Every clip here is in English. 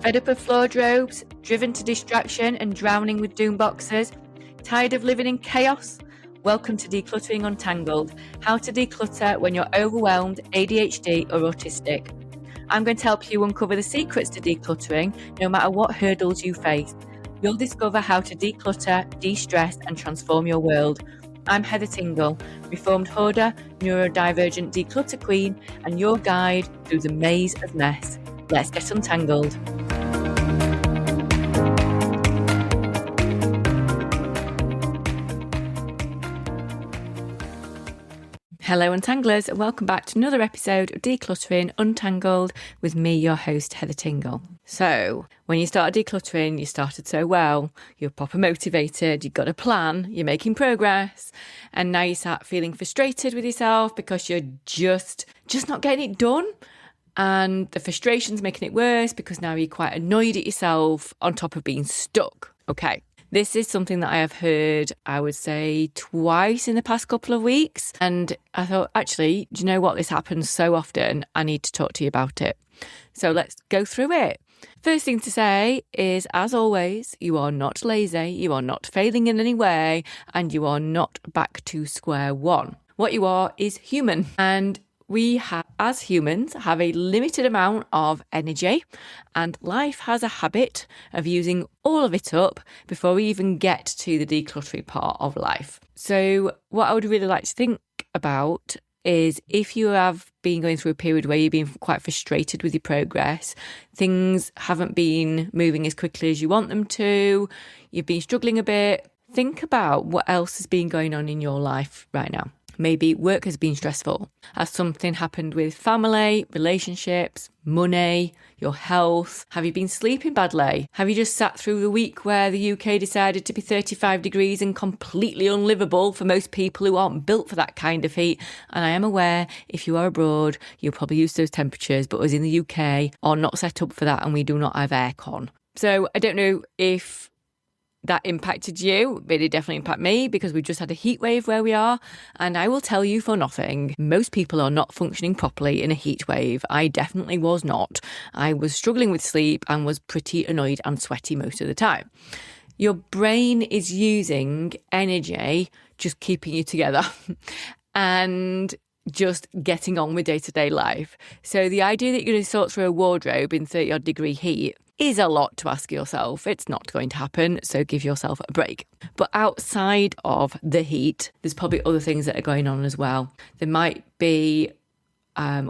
Fed up of floor robes, driven to distraction and drowning with doom boxes? Tired of living in chaos? Welcome to Decluttering Untangled, how to declutter when you're overwhelmed, ADHD or autistic. I'm going to help you uncover the secrets to decluttering no matter what hurdles you face. You'll discover how to declutter, de-stress and transform your world. I'm Heather Tingle, reformed hoarder, neurodivergent declutter queen and your guide through the maze of mess. Let's get untangled. Hello Untanglers and welcome back to another episode of Decluttering Untangled with me, your host Heather Tingle. So when you started decluttering, you started so well, you're proper motivated, you've got a plan, you're making progress, and now you start feeling frustrated with yourself because you're just not getting it done. And the frustration's making it worse because now you're quite annoyed at yourself on top of being stuck. Okay. This is something that I have heard, I would say, twice in the past couple of weeks. And I thought, actually, do you know what? This happens so often. I need to talk to you about it. So let's go through it. First thing to say is, as always, you are not lazy, you are not failing in any way, and you are not back to square one. What you are is human. And we as humans have a limited amount of energy, and life has a habit of using all of it up before we even get to the decluttering part of life. So what I would really like to think about is if you have been going through a period where you've been quite frustrated with your progress, things haven't been moving as quickly as you want them to, you've been struggling a bit, think about what else has been going on in your life right now. Maybe work has been stressful. Has something happened with family, relationships, money, your health? Have you been sleeping badly? Have you just sat through the week where the UK decided to be 35 degrees and completely unlivable for most people who aren't built for that kind of heat? And I am aware if you are abroad, you're probably used to those temperatures, but us in the UK are not set up for that and we do not have aircon. So I don't know if that impacted you, but it definitely impacted me because we just had a heat wave where we are. And I will tell you for nothing, most people are not functioning properly in a heat wave. I definitely was not. I was struggling with sleep and was pretty annoyed and sweaty most of the time. Your brain is using energy, just keeping you together and just getting on with day-to-day life. So the idea that you're going to sort through a wardrobe in 30-odd degree heat is a lot to ask yourself. It's not going to happen, so give yourself a break. But outside of the heat, there's probably other things that are going on as well. There might be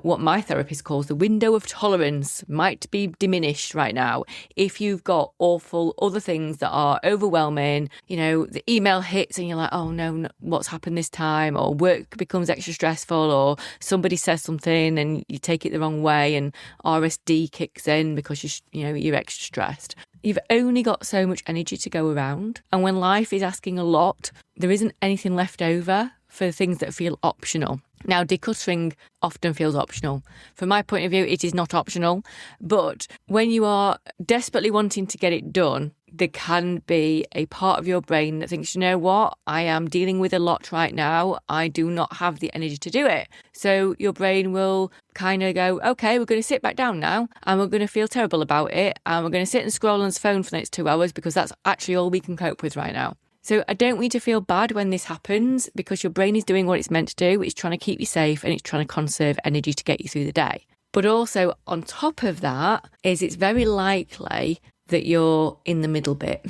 what my therapist calls the window of tolerance might be diminished right now. If you've got awful other things that are overwhelming, you know, the email hits and you're like, oh no, what's happened this time? Or work becomes extra stressful, or somebody says something and you take it the wrong way and RSD kicks in because you're extra stressed. You've only got so much energy to go around. And when life is asking a lot, there isn't anything left over for things that feel optional. Now, decluttering often feels optional. From my point of view, it is not optional. But when you are desperately wanting to get it done, there can be a part of your brain that thinks, you know what, I am dealing with a lot right now. I do not have the energy to do it. So your brain will kind of go, okay, we're going to sit back down now and we're going to feel terrible about it. And we're going to sit and scroll on his phone for the next 2 hours because that's actually all we can cope with right now. So I don't want you to feel bad when this happens because your brain is doing what it's meant to do. It's trying to keep you safe and it's trying to conserve energy to get you through the day. But also on top of that is it's very likely that you're in the middle bit.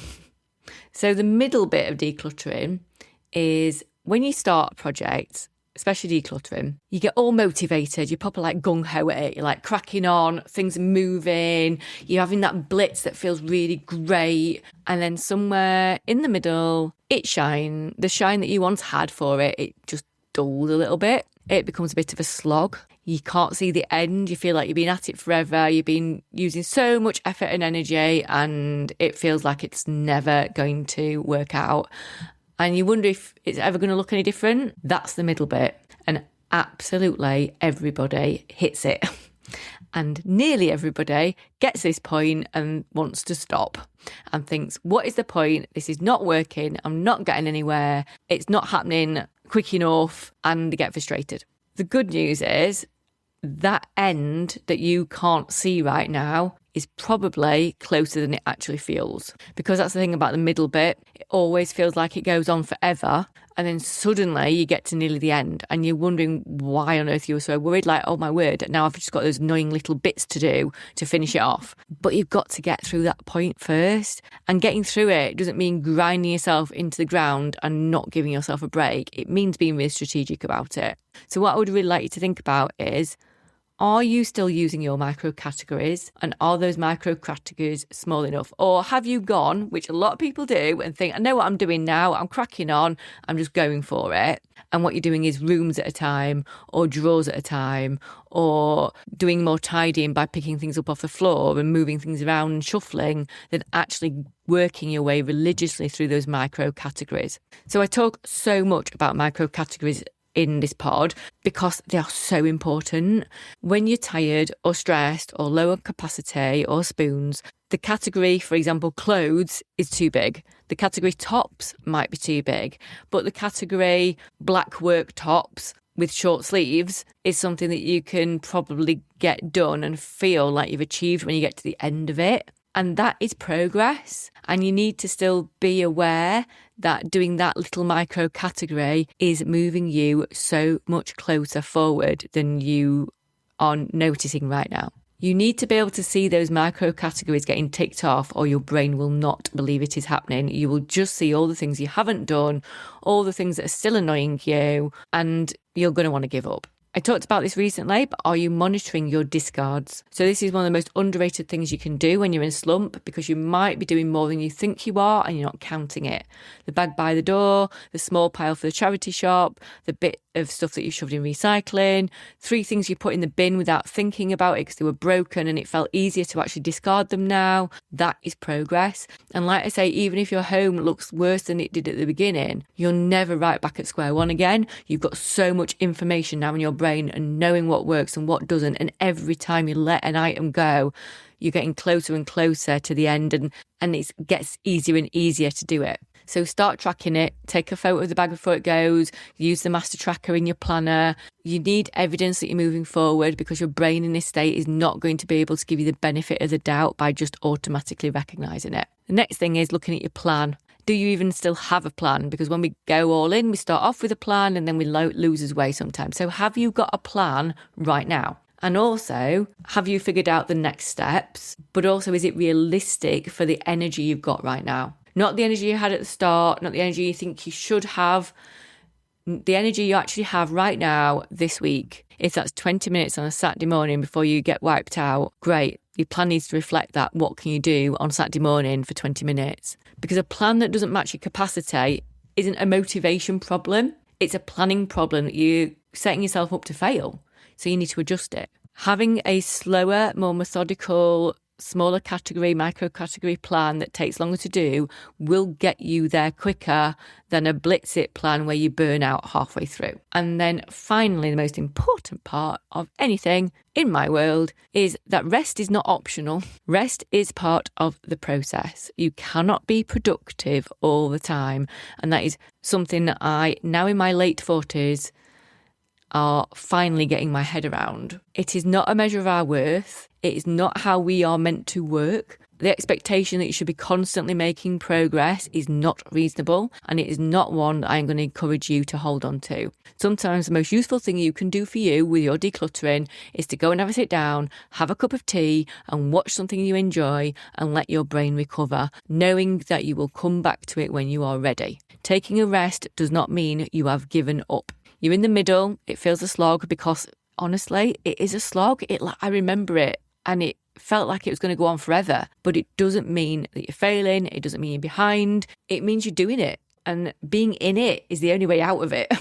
So the middle bit of decluttering is when you start a project, especially decluttering, you get all motivated, you're proper like gung-ho at it, you're like cracking on, things are moving, you're having that blitz that feels really great, and then somewhere in the middle, the shine that you once had for it, it just dulls a little bit. It becomes a bit of a slog. You can't see the end, you feel like you've been at it forever, you've been using so much effort and energy, and it feels like it's never going to work out. And you wonder if it's ever going to look any different. That's the middle bit. And absolutely everybody hits it. And nearly everybody gets this point and wants to stop and thinks, what is the point? This is not working. I'm not getting anywhere. It's not happening quick enough. And they get frustrated. The good news is that end that you can't see right now is probably closer than it actually feels. Because that's the thing about the middle bit. It always feels like it goes on forever. And then suddenly you get to nearly the end and you're wondering why on earth you were so worried. Like, oh my word, now I've just got those annoying little bits to do to finish it off. But you've got to get through that point first. And getting through it doesn't mean grinding yourself into the ground and not giving yourself a break. It means being really strategic about it. So what I would really like you to think about is, are you still using your micro categories, and are those micro categories small enough? Or have you gone, which a lot of people do, and think, I know what I'm doing now, I'm cracking on, I'm just going for it. And what you're doing is rooms at a time, or drawers at a time, or doing more tidying by picking things up off the floor and moving things around and shuffling, than actually working your way religiously through those micro categories. So I talk so much about micro categories in this pod because they are so important. When you're tired or stressed or low on capacity or spoons, the category, for example, clothes is too big. The category tops might be too big, but the category black work tops with short sleeves is something that you can probably get done and feel like you've achieved when you get to the end of it. And that is progress. And you need to still be aware that doing that little micro category is moving you so much closer forward than you are noticing right now. You need to be able to see those micro categories getting ticked off, or your brain will not believe it is happening. You will just see all the things you haven't done, all the things that are still annoying you, and you're going to want to give up. I talked about this recently, but are you monitoring your discards? So this is one of the most underrated things you can do when you're in a slump, because you might be doing more than you think you are and you're not counting it. The bag by the door, the small pile for the charity shop, the bit of stuff that you shoved in recycling, 3 things you put in the bin without thinking about it because they were broken and it felt easier to actually discard them now. That is progress. And like I say, even if your home looks worse than it did at the beginning, you're never right back at square one again. You've got so much information now in your brain and knowing what works and what doesn't. And every time you let an item go, you're getting closer and closer to the end, and it gets easier and easier to do it. So start tracking it, take a photo of the bag before it goes, use the master tracker in your planner. You need evidence that you're moving forward, because your brain in this state is not going to be able to give you the benefit of the doubt by just automatically recognising it. The next thing is looking at your plan. Do you even still have a plan? Because when we go all in, we start off with a plan and then we lose our way sometimes. So have you got a plan right now? And also, have you figured out the next steps? But also, is it realistic for the energy you've got right now? Not the energy you had at the start, not the energy you think you should have, the energy you actually have right now this week. If that's 20 minutes on a Saturday morning before you get wiped out, great. Your plan needs to reflect that. What can you do on Saturday morning for 20 minutes? Because a plan that doesn't match your capacity isn't a motivation problem. It's a planning problem that you're setting yourself up to fail. So you need to adjust it. Having a slower, more methodical, smaller category, micro category plan that takes longer to do will get you there quicker than a blitz it plan where you burn out halfway through. And then finally, the most important part of anything in my world is that rest is not optional. Rest is part of the process. You cannot be productive all the time. And that is something that I, now in my late 40s, are finally getting my head around. It is not a measure of our worth. It is not how we are meant to work. The expectation that you should be constantly making progress is not reasonable, and it is not one that I'm going to encourage you to hold on to. Sometimes the most useful thing you can do for you with your decluttering is to go and have a sit down, have a cup of tea and watch something you enjoy and let your brain recover, knowing that you will come back to it when you are ready. Taking a rest does not mean you have given up. You're in the middle, it feels a slog, because honestly, it is a slog. I remember it and it felt like it was going to go on forever, but it doesn't mean that you're failing. It doesn't mean you're behind. It means you're doing it, and being in it is the only way out of it.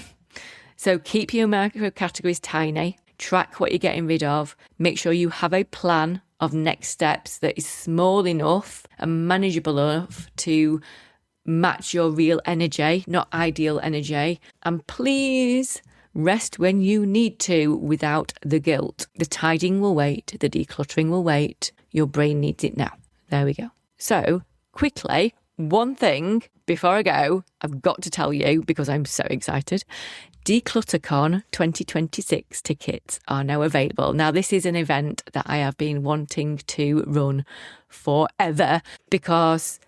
So keep your micro categories tiny, track what you're getting rid of, make sure you have a plan of next steps that is small enough and manageable enough to match your real energy, not ideal energy. And please rest when you need to without the guilt. The tidying will wait. The decluttering will wait. Your brain needs it now. There we go. So quickly, one thing before I go, I've got to tell you because I'm so excited. DeclutterCon 2026 tickets are now available. Now, this is an event that I have been wanting to run forever because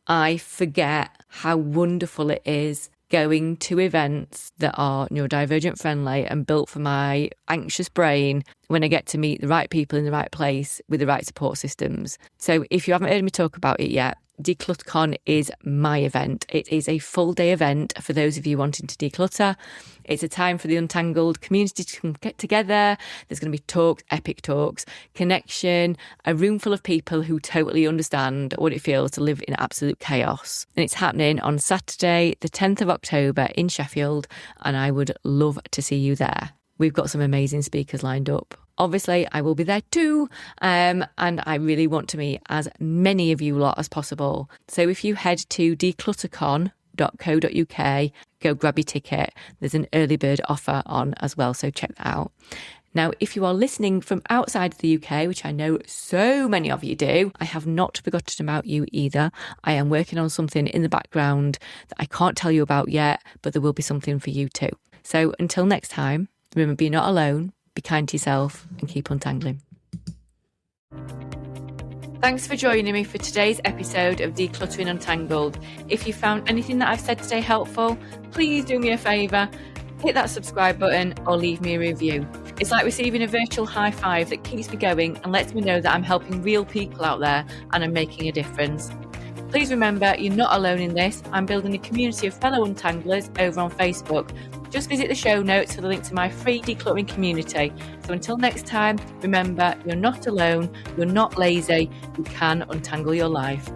I forget how wonderful it is going to events that are neurodivergent friendly and built for my anxious brain when I get to meet the right people in the right place with the right support systems. So if you haven't heard me talk about it yet, DeclutterCon is my event. It is a full day event for those of you wanting to declutter. It's a time for the Untangled community to get together. There's going to be talks, epic talks, connection, a room full of people who totally understand what it feels to live in absolute chaos. And it's happening on Saturday, the 10th of October in Sheffield, and I would love to see you there. We've got some amazing speakers lined up. Obviously, I will be there too, and I really want to meet as many of you lot as possible. So if you head to decluttercon.co.uk, go grab your ticket. There's an early bird offer on as well, so check that out. Now, if you are listening from outside of the UK, which I know so many of you do, I have not forgotten about you either. I am working on something in the background that I can't tell you about yet, but there will be something for you too. So until next time, remember, you're not alone. Be kind to yourself and keep untangling. Thanks for joining me for today's episode of Decluttering Untangled. If you found anything that I've said today helpful, please do me a favour, hit that subscribe button or leave me a review. It's like receiving a virtual high five that keeps me going and lets me know that I'm helping real people out there and I'm making a difference. Please remember, you're not alone in this. I'm building a community of fellow untanglers over on Facebook. Just visit the show notes for the link to my free decluttering community. So until next time, remember, you're not alone, you're not lazy, you can untangle your life.